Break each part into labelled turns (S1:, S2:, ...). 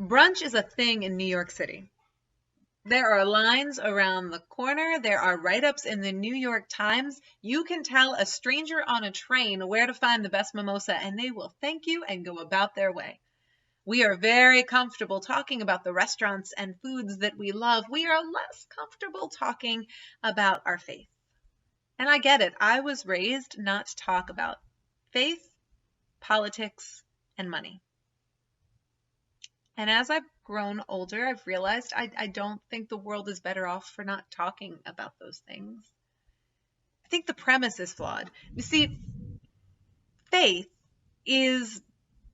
S1: Brunch is a thing in New York City. There are lines around the corner. There are write-ups in the New York Times. You can tell a stranger on a train where to find the best mimosa, and they will thank you and go about their way. We are very comfortable talking about the restaurants and foods that we love. We are less comfortable talking about our faith. And I get it. I was raised not to talk about faith, politics, and money. And as I've grown older, I've realized I don't think the world is better off for not talking about those things. I think the premise is flawed. You see, faith is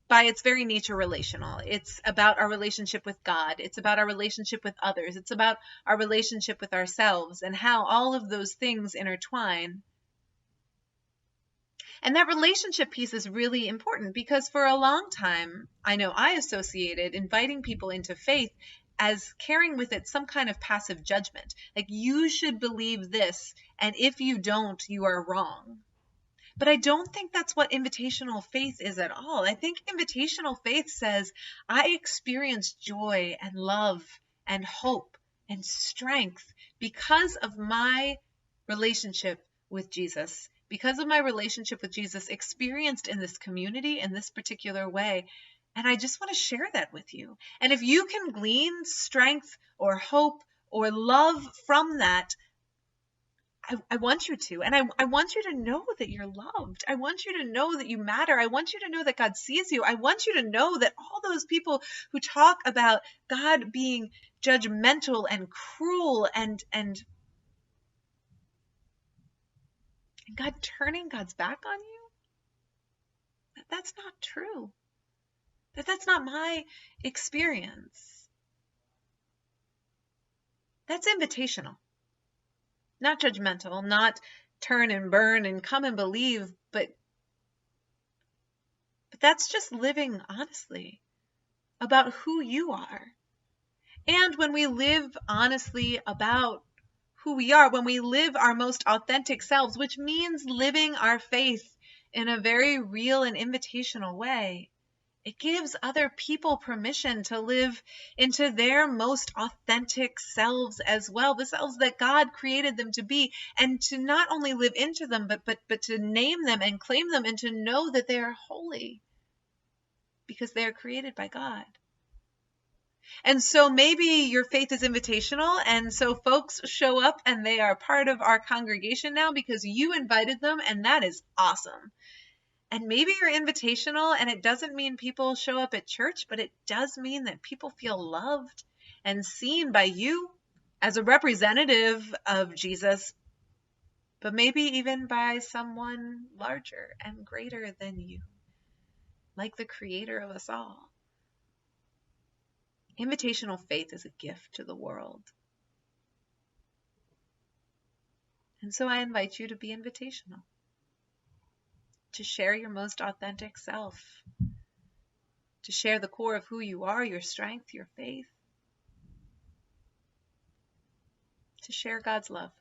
S1: by its very nature relational. It's about our relationship with God. It's about our relationship with others. It's about our relationship with ourselves and how all of those things intertwine. And that relationship piece is really important because for a long time, I know I associated inviting people into faith as carrying with it some kind of passive judgment. Like, you should believe this, and if you don't, you are wrong. But I don't think that's what invitational faith is at all. I think invitational faith says, I experience joy and love and hope and strength because of my relationship with Jesus, because of my relationship with Jesus experienced in this community in this particular way. And I just want to share that with you. And if you can glean strength or hope or love from that, I want you to. And I want you to know that you're loved. I want you to know that you matter. I want you to know that God sees you. I want you to know that all those people who talk about God being judgmental and cruel and God turning God's back on you, that's not true. That's not my experience. That's invitational. Not judgmental, not turn and burn and come and believe, but that's just living honestly about who you are. And when we live honestly about who we are, when we live our most authentic selves, which means living our faith in a very real and invitational way, it gives other people permission to live into their most authentic selves as well, the selves that God created them to be, and to not only live into them, but to name them and claim them and to know that they are holy because they are created by God. And so maybe your faith is invitational, and so folks show up and they are part of our congregation now because you invited them, and that is awesome. And maybe you're invitational, and it doesn't mean people show up at church, but it does mean that people feel loved and seen by you as a representative of Jesus, but maybe even by someone larger and greater than you, like the creator of us all. Invitational faith is a gift to the world. And so I invite you to be invitational, to share your most authentic self, to share the core of who you are, your strength, your faith, to share God's love.